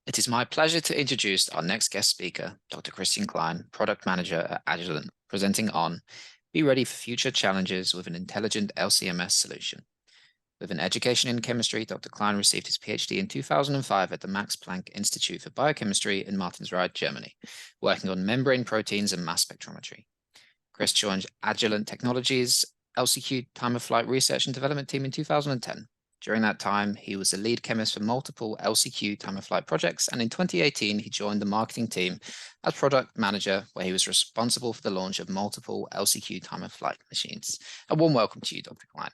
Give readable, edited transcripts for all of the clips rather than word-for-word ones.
It is my pleasure to introduce our next guest speaker, Dr. Klein, Product Manager at Agilent, presenting on Be Ready for Future Challenges with an Intelligent LC-MS Solution. With an education in chemistry, Dr. Klein received his PhD in 2005 at the Max Planck Institute for Biochemistry in Martinsried, Germany, working on membrane proteins and mass spectrometry. Chris joined Agilent Technologies LCQ time-of-flight research and development team in 2010. During that time, he was the lead chemist for multiple LCQ time-of-flight projects, and in 2018, he joined the marketing team as product manager, where he was responsible for the launch of multiple LCQ time-of-flight machines. A warm welcome to you, Dr. Klein.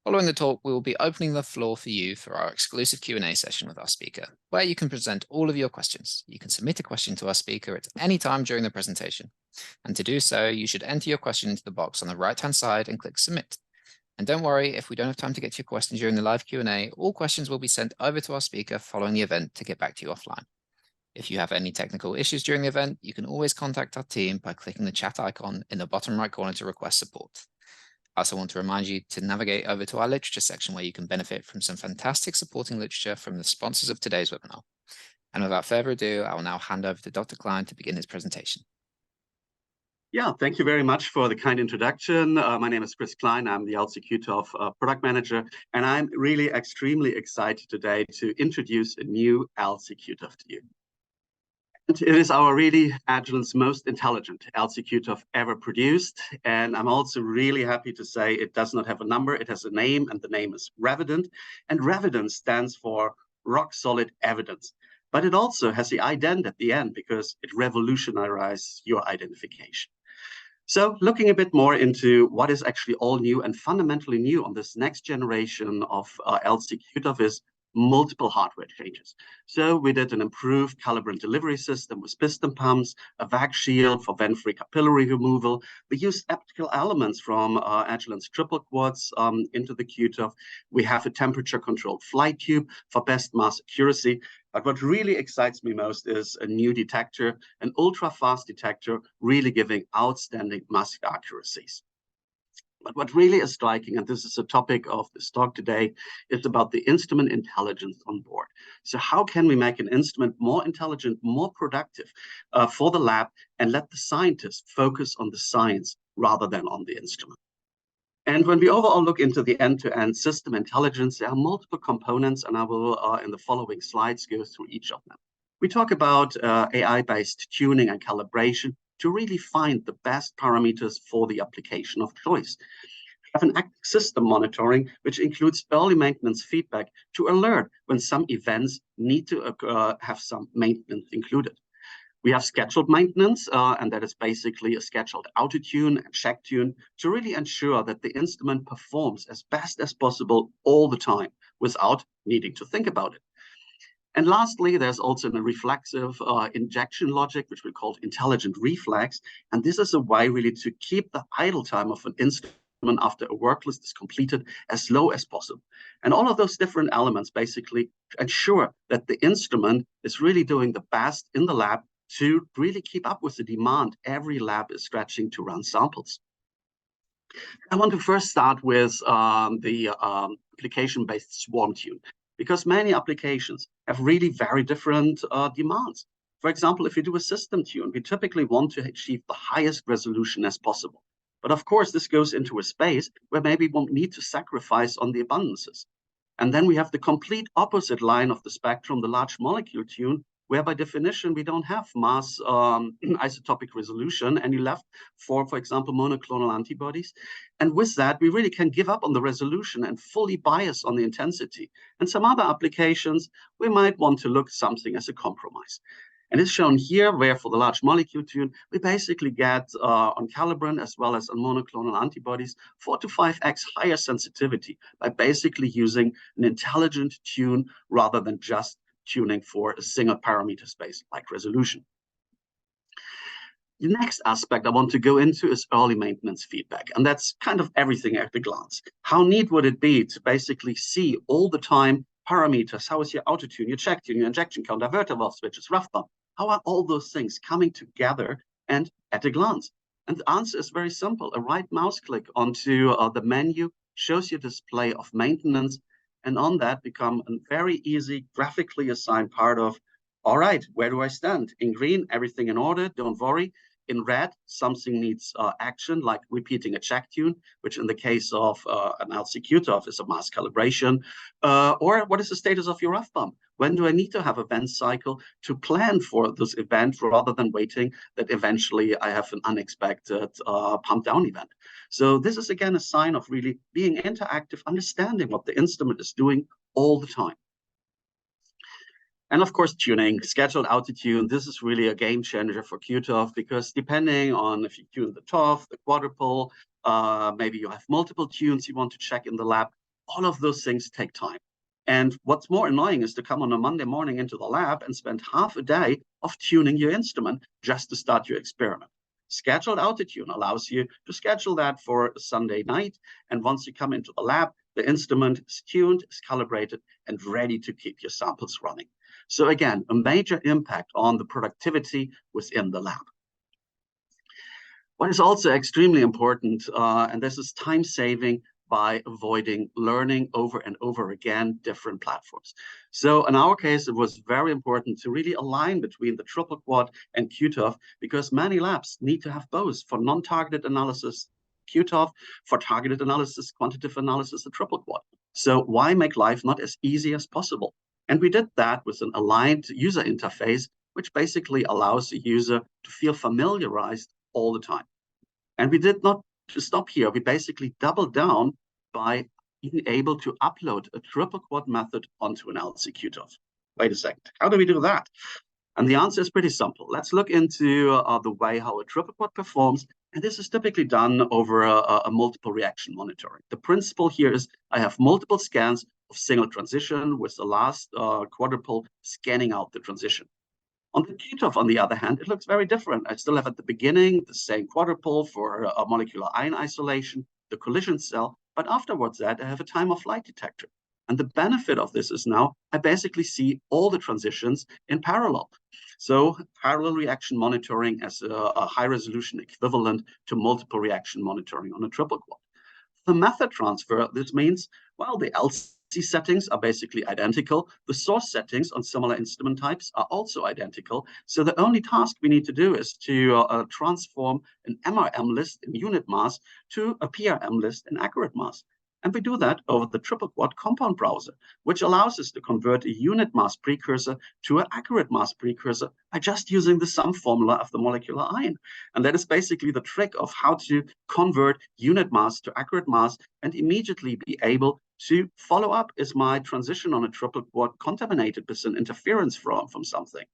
Following the talk, we will be opening the floor for you for our exclusive Q&A session with our speaker, where you can present all of your questions. You can submit a question to our speaker at any time during the presentation. And to do so, you should enter your question into the box on the right-hand side and click Submit. And don't worry, if we don't have time to get to your question during the live Q&A, all questions will be sent over to our speaker following the event to get back to you offline. If you have any technical issues during the event, you can always contact our team by clicking the chat icon in the bottom right corner to request support. I also want to remind you to navigate over to our literature section, where you can benefit from some fantastic supporting literature from the sponsors of today's webinar. And without further ado, I will now hand over to Dr. Klein to begin his presentation. Yeah, thank you very much for the kind introduction. My name is Chris Klein. I'm the LCQ product manager, and I'm really extremely excited today to introduce a new LCQ to you. And it is our really Agilent's most intelligent LCQ ever produced. And I'm also really happy to say it does not have a number. It has a name, and the name is Revident. And Revident stands for rock solid evidence. But it also has the ident at the end because it revolutionizes your identification. So looking a bit more into what is actually all new and fundamentally new on this next generation of LCQ is multiple hardware changes. So we did an improved calibrant delivery system with piston pumps, a vac shield for vent-free capillary removal. We used optical elements from Agilent's triple quartz into the QTOF. We have a temperature-controlled flight tube for best mass accuracy. But what really excites me most is a new detector, an ultra-fast detector, really giving outstanding mass accuracies. But what really is striking, and this is the topic of this talk today, is about the instrument intelligence on board. So how can we make an instrument more intelligent, more productive for the lab, and let the scientists focus on the science rather than on the instrument? And when we overall look into the end-to-end system intelligence, there are multiple components, and I will, in the following slides, go through each of them. We talk about AI-based tuning and calibration to really find the best parameters for the application of choice. We have an active system monitoring, which includes early maintenance feedback to alert when some events need to have some maintenance included. We have scheduled maintenance, and that is basically a scheduled auto-tune and check tune to really ensure that the instrument performs as best as possible all the time without needing to think about it. And lastly, there's also a reflexive injection logic, which we call intelligent reflex. And this is a way really to keep the idle time of an instrument after a work list is completed as low as possible. And all of those different elements basically ensure that the instrument is really doing the best in the lab to really keep up with the demand every lab is stretching to run samples. I want to first start with the application-based swarm tune, because many applications have really very different demands. For example, if you do a system tune, we typically want to achieve the highest resolution as possible. But of course, this goes into a space where maybe we won't need to sacrifice on the abundances. And then we have the complete opposite line of the spectrum, the large molecule tune, where by definition, we don't have mass isotopic resolution, and you're left for example, monoclonal antibodies. And with that, we really can give up on the resolution and fully bias on the intensity. And some other applications, we might want to look something as a compromise. And it's shown here where for the large molecule tune, we basically get on calibrant as well as on monoclonal antibodies, 4 to 5x higher sensitivity by basically using an intelligent tune rather than just tuning for a single parameter space like resolution. The next aspect I want to go into is early maintenance feedback, and that's kind of everything at a glance. How neat would it be to basically see all the time parameters? How is your auto-tune, your check tune, your injection count, diverter valve switches, rough bump? How are all those things coming together and at a glance? And the answer is very simple. A right mouse click onto the menu shows you a display of maintenance, and on that become a very easy graphically assigned part of All right, where do I stand? In green, everything in order, don't worry. In red, something needs action, like repeating a check tune, which in the case of an LC/Q-TOF is a mass calibration. Or what is the status of your rough pump? When do I need to have a vent cycle to plan for this event rather than waiting that eventually I have an unexpected pump down event? So this is again a sign of really being interactive, understanding what the instrument is doing all the time. And of course, tuning, scheduled auto-tune. This is really a game changer for Q-TOF because depending on if you tune the TOF, the quadrupole, maybe you have multiple tunes you want to check in the lab, all of those things take time. And what's more annoying is to come on a Monday morning into the lab and spend half a day of tuning your instrument just to start your experiment. Scheduled auto-tune allows you to schedule that for a Sunday night. And once you come into the lab, the instrument is tuned, is calibrated, and ready to keep your samples running. So again, a major impact on the productivity within the lab. What is also extremely important, and this is time saving by avoiding learning over and over again different platforms. So in our case, it was very important to really align between the triple quad and Q-TOF because many labs need to have both for non-targeted analysis, Q-TOF, for targeted analysis, quantitative analysis, the triple quad. So why make life not as easy as possible? And we did that with an aligned user interface, which basically allows the user to feel familiarized all the time. And we did not stop here. We basically doubled down by being able to upload a triple quad method onto an LC/Q-TOF. Wait a second, how do we do that? And the answer is pretty simple. Let's look into the way how a triple quad performs. And this is typically done over a multiple reaction monitoring. The principle here is I have multiple scans of single transition with the last quadrupole scanning out the transition. On the Q-TOF, on the other hand, it looks very different. I still have at the beginning the same quadrupole for a molecular ion isolation, the collision cell, but afterwards that I have a time of flight detector. And the benefit of this is now I basically see all the transitions in parallel. So parallel reaction monitoring as a high resolution equivalent to multiple reaction monitoring on a triple quad. The method transfer, this means, well, the LC settings are basically identical. The source settings on similar instrument types are also identical. So the only task we need to do is to transform an MRM list in unit mass to a PRM list in accurate mass. And we do that over the triple quad compound browser, which allows us to convert a unit mass precursor to an accurate mass precursor by just using the sum formula of the molecular ion. And that is basically the trick of how to convert unit mass to accurate mass and immediately be able to follow up, is my transition on a triple quad contaminated with an interference from something?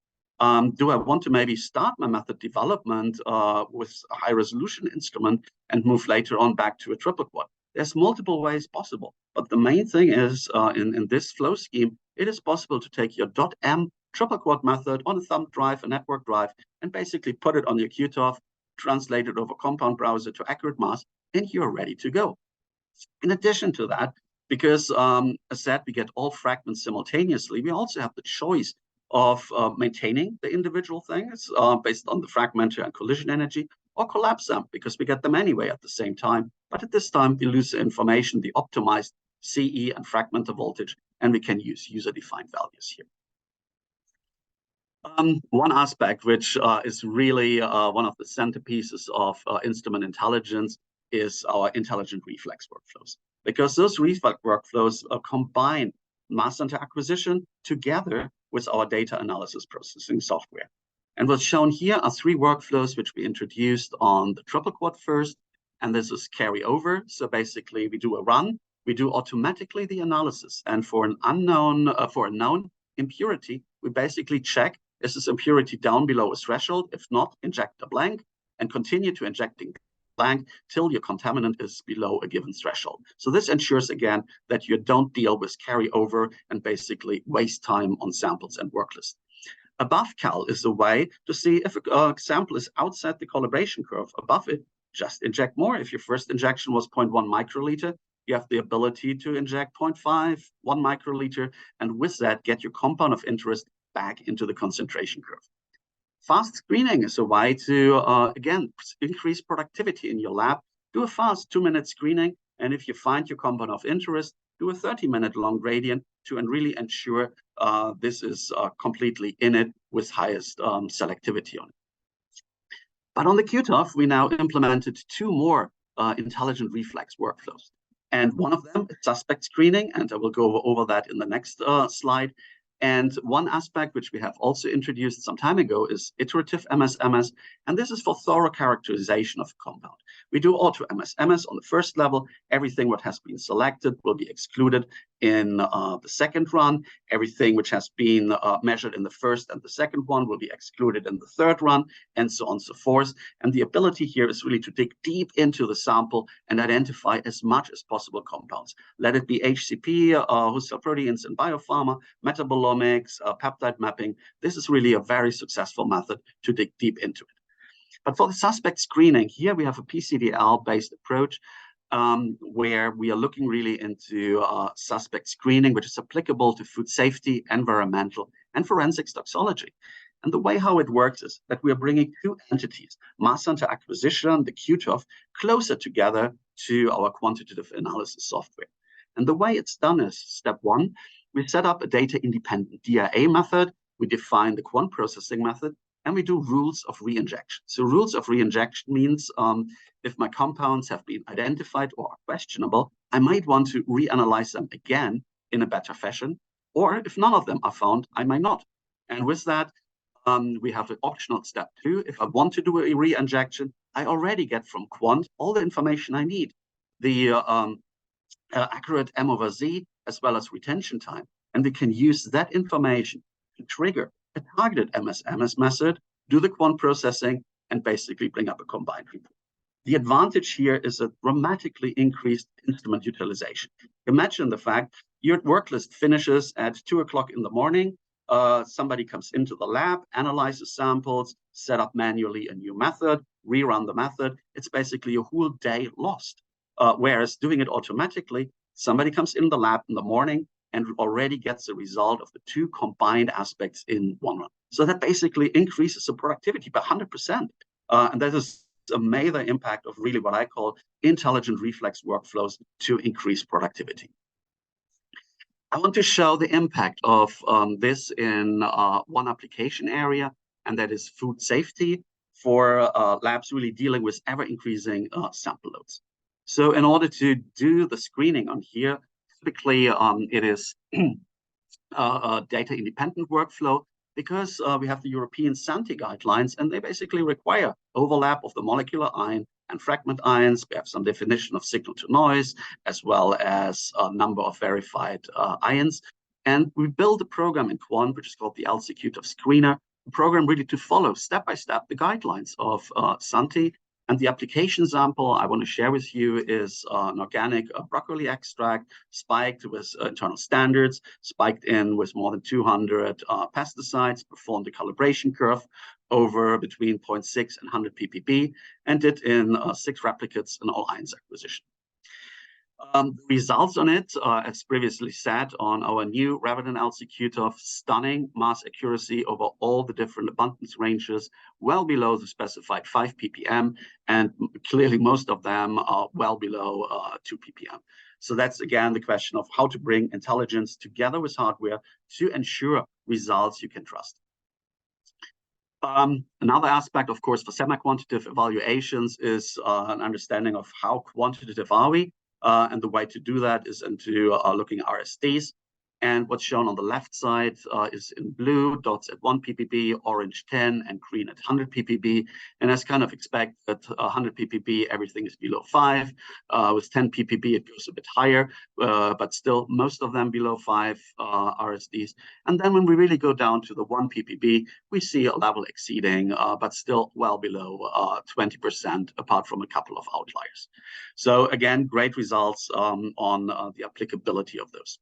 Do I want to maybe start my method development with a high resolution instrument and move later on back to a triple quad? There's multiple ways possible, but the main thing is in this flow scheme, it is possible to take your .m triple quad method on a thumb drive, a network drive, and basically put it on your Q-TOF, translate it over compound browser to accurate mass, and you're ready to go. In addition to that, because as said, we get all fragments simultaneously, we also have the choice of maintaining the individual things based on the fragmentary and collision energy, or collapse them because we get them anyway at the same time. But at this time, we lose the information, the optimized CE and fragmentor voltage, and we can use user-defined values here. One aspect which is really one of the centerpieces of instrument intelligence is our intelligent reflex workflows, because those reflex workflows combine mass center acquisition together with our data analysis processing software. And what's shown here are 3 workflows which we introduced on the triple quad first, and this is carry over. So basically we do a run, we do automatically the analysis, and for an unknown, for a known impurity, we basically check, is this impurity down below a threshold? If not, inject a blank and continue to injecting blank till your contaminant is below a given threshold. So this ensures again that you don't deal with carryover and basically waste time on samples and work lists. Above cal is a way to see if a sample is outside the calibration curve. Above it, just inject more. If your first injection was 0.1 microliter, you have the ability to inject 0.5, 1 microliter, and with that, get your compound of interest back into the concentration curve. Fast screening is a way to, again, increase productivity in your lab. Do a fast 2-minute screening, and if you find your compound of interest, do a 30-minute long gradient to really ensure this is completely in it with highest selectivity on it. But on the QTOF, we now implemented two more intelligent reflex workflows. And one of them is suspect screening, and I will go over that in the next slide. And one aspect which we have also introduced some time ago is iterative MSMS, and this is for thorough characterization of a compound. We do auto MSMS on the first level. Everything what has been selected will be excluded in the second run. Everything which has been measured in the first and the second one will be excluded in the third run, and so on and so forth. And the ability here is really to dig deep into the sample and identify as much as possible compounds. Let it be HCP, host cell proteins in biopharma, metabolomics, peptide mapping. This is really a very successful method to dig deep into it. But for the suspect screening, here we have a PCDL-based approach where we are looking really into suspect screening, which is applicable to food safety, environmental, and forensics toxicology. And the way how it works is that we are bringing two entities, mass center acquisition, the QTOF, closer together to our quantitative analysis software. And the way it's done is, step one, we set up a data-independent DIA method, we define the quant processing method, and we do rules of reinjection. So rules of reinjection means if my compounds have been identified or are questionable, I might want to reanalyze them again in a better fashion, or if none of them are found, I might not. And with that, we have an optional step two. If I want to do a reinjection, I already get from quant all the information I need, the accurate M over Z, as well as retention time. And we can use that information to trigger a targeted MSMS method, do the quant processing, and basically bring up a combined report. The advantage here is a dramatically increased instrument utilization. Imagine the fact your work list finishes at 2 o'clock in the morning. Somebody comes into the lab, analyzes samples, set up manually a new method, rerun the method. It's basically a whole day lost. Whereas doing it automatically, somebody comes in the lab in the morning and already gets the result of the two combined aspects in one run. So that basically increases the productivity by 100%. And that is a major impact of really what I call intelligent reflex workflows to increase productivity. I want to show the impact of this in one application area, and that is food safety for labs really dealing with ever-increasing sample loads. So in order to do the screening on here, typically it is a data-independent workflow because we have the European SANTI guidelines, and they basically require overlap of the molecular ion and fragment ions. We have some definition of signal to noise, as well as a number of verified ions. And we build a program in Quant, which is called the LCQTOF Screener, a program really to follow step-by-step the guidelines of SANTI. And the application sample I want to share with you is an organic broccoli extract spiked with internal standards, spiked in with more than 200 pesticides, performed a calibration curve over between 0.6 and 100 ppb, and did in 6 replicates in all ions acquisition. Results on it, as previously said, on our new Ravadan LCQTOF, stunning mass accuracy over all the different abundance ranges, well below the specified 5 ppm, and clearly most of them are well below 2 ppm. So that's again the question of how to bring intelligence together with hardware to ensure results you can trust. Another aspect, of course, for semi-quantitative evaluations is an understanding of how quantitative are we. And the way to do that is into looking at RSDs. And what's shown on the left side is in blue, dots at 1 ppb, orange 10, and green at 100 ppb. And as kind of expected, at 100 ppb, everything is below 5. With 10 ppb, it goes a bit higher, but still most of them below 5 RSDs. And then when we really go down to the 1 ppb, we see a level exceeding, but still well below 20%, apart from a couple of outliers. So again, great results on the applicability of those.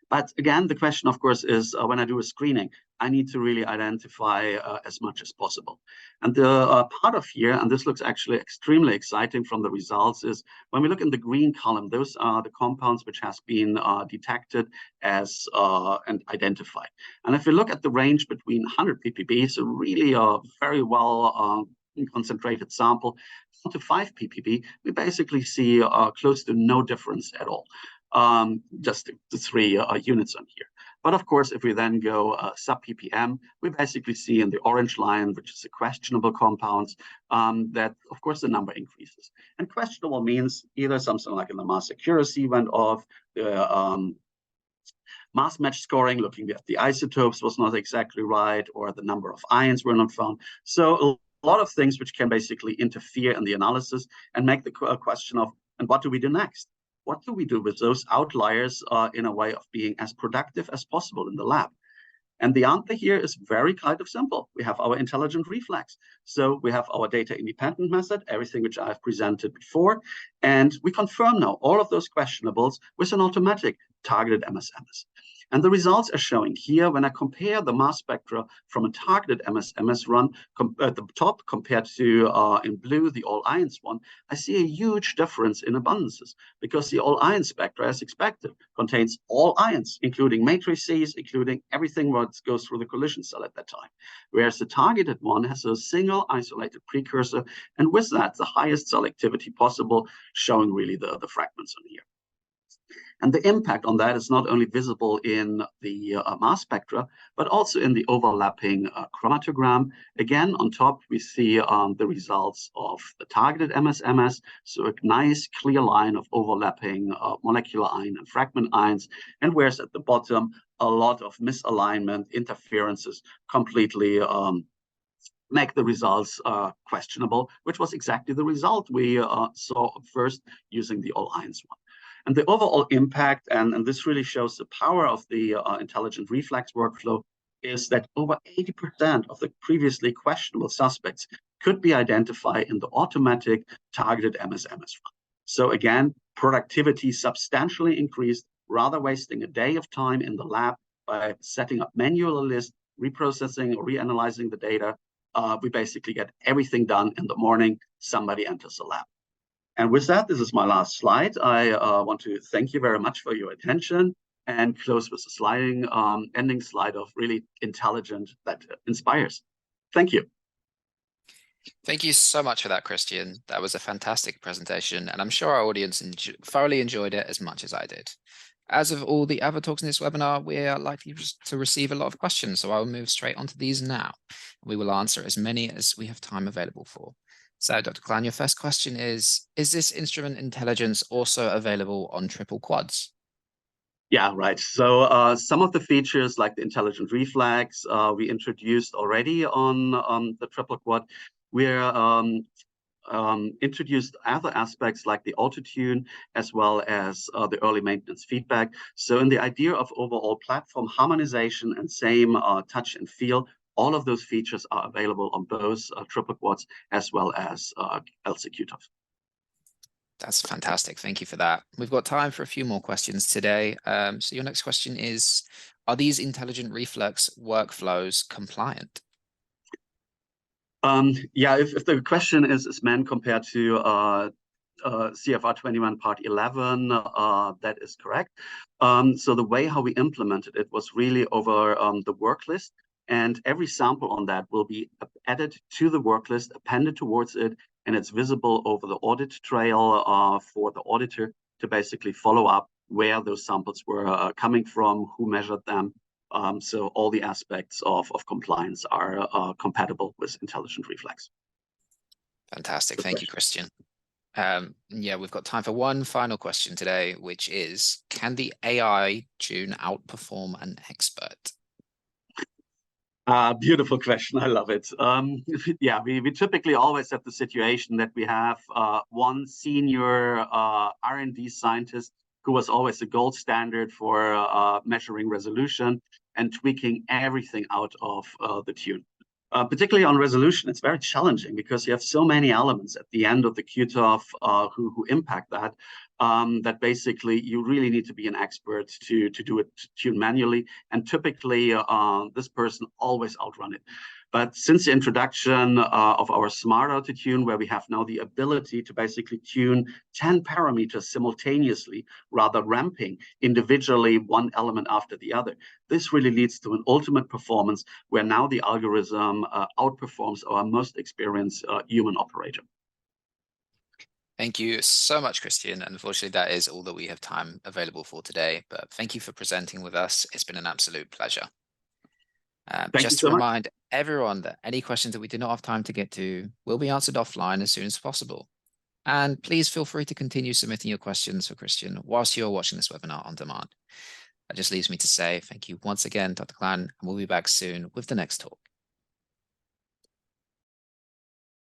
But again, the question, of course, is when I do a screening, I need to really identify as much as possible. And the part of here, and this looks actually extremely exciting from the results, is when we look in the green column, those are the compounds which has been detected as and identified. And if we look at the range between 100 ppb, so really a very well concentrated sample, to 5 ppb, we basically see close to no difference at all. just the three units on here. But of course, if we then go sub ppm, we basically see in the orange line, which is the questionable compounds, that of course the number increases. And questionable means either something like in the mass accuracy went off, the mass match scoring, looking at the isotopes was not exactly right, or the number of ions were not found. So a lot of things which can basically interfere in the analysis and make the question of, and what do we do next? What do we do with those outliers in a way of being as productive as possible in the lab? And the answer here is very kind of simple. We have our intelligent reflex. So we have our data independent method, everything which I've presented before. And we confirm now all of those questionables with an automatic targeted MSMS. And the results are showing here when I compare the mass spectra from a targeted MSMS run at the top compared to in blue, the all ions one, I see a huge difference in abundances because the all ion spectra, as expected, contains all ions, including matrices, including everything what goes through the collision cell at that time. Whereas the targeted one has a single isolated precursor, and with that, the highest selectivity possible, showing really the fragments on here. And the impact on that is not only visible in the mass spectra, but also in the overlapping chromatogram. Again, on top, we see the results of the targeted MSMS, so a nice clear line of overlapping molecular ion and fragment ions, and whereas at the bottom, a lot of misalignment, interferences completely make the results questionable, which was exactly the result we saw first using the all ions one. And the overall impact, and this really shows the power of the intelligent reflex workflow, is that over 80% of the previously questionable suspects could be identified in the automatic targeted MSMS run. So again, productivity substantially increased, rather wasting a day of time in the lab by setting up manual lists, reprocessing or reanalyzing the data. We basically get everything done in the morning. Somebody enters the lab. And with that, this is my last slide. I want to thank you very much for your attention and close with a ending slide of really intelligent that inspires. Thank you. Thank you so much for that, Christian. That was a fantastic presentation, and I'm sure our audience thoroughly enjoyed it as much as I did. As of all the other talks in this webinar, we are likely to receive a lot of questions, so I will move straight onto these now. We will answer as many as we have time available for. So, Dr. Klein, your first question is this instrument intelligence also available on triple quads? Yeah, right. So some of the features like the intelligent reflex we introduced already on the triple quad. We're introduced other aspects like the auto-tune as well as the early maintenance feedback. So in the idea of overall platform harmonization and same touch and feel, all of those features are available on both triple quads as well as LC-Q-TOFs. That's fantastic. Thank you for that. We've got time for a few more questions today. So your next question is, are these intelligent reflex workflows compliant? Yeah, if the question is man compared to CFR 21 Part 11, that is correct. So the way how we implemented it was really over the work list, and every sample on that will be added to the work list, appended towards it, and it's visible over the audit trail for the auditor to basically follow up where those samples were coming from, who measured them. So all the aspects of compliance are compatible with intelligent reflex. Fantastic. Thank you, Christian. Yeah, we've got time for one final question today, which is, can the AI tune outperform an expert? Beautiful question. I love it. Yeah, we typically always have the situation that we have one senior R&D scientist who was always the gold standard for measuring resolution and tweaking everything out of the tune. Particularly on resolution, it's very challenging because you have so many elements at the end of the Q-TOF who impact that, that basically you really need to be an expert to do it tune manually. And typically, this person always outrun it. But since the introduction of our smart auto tune, where we have now the ability to basically tune 10 parameters simultaneously, rather ramping individually one element after the other, this really leads to an ultimate performance where now the algorithm outperforms our most experienced human operator. Thank you so much, Christian. Unfortunately, that is all that we have time available for today, but thank you for presenting with us. It's been an absolute pleasure. Thank you Just to so much. remind everyone that any questions that we did not have time to get to will be answered offline as soon as possible. And please feel free to continue submitting your questions for Christian whilst you're watching this webinar on demand. That just leaves me to say thank you once again, Dr. Klein, and we'll be back soon with the next talk.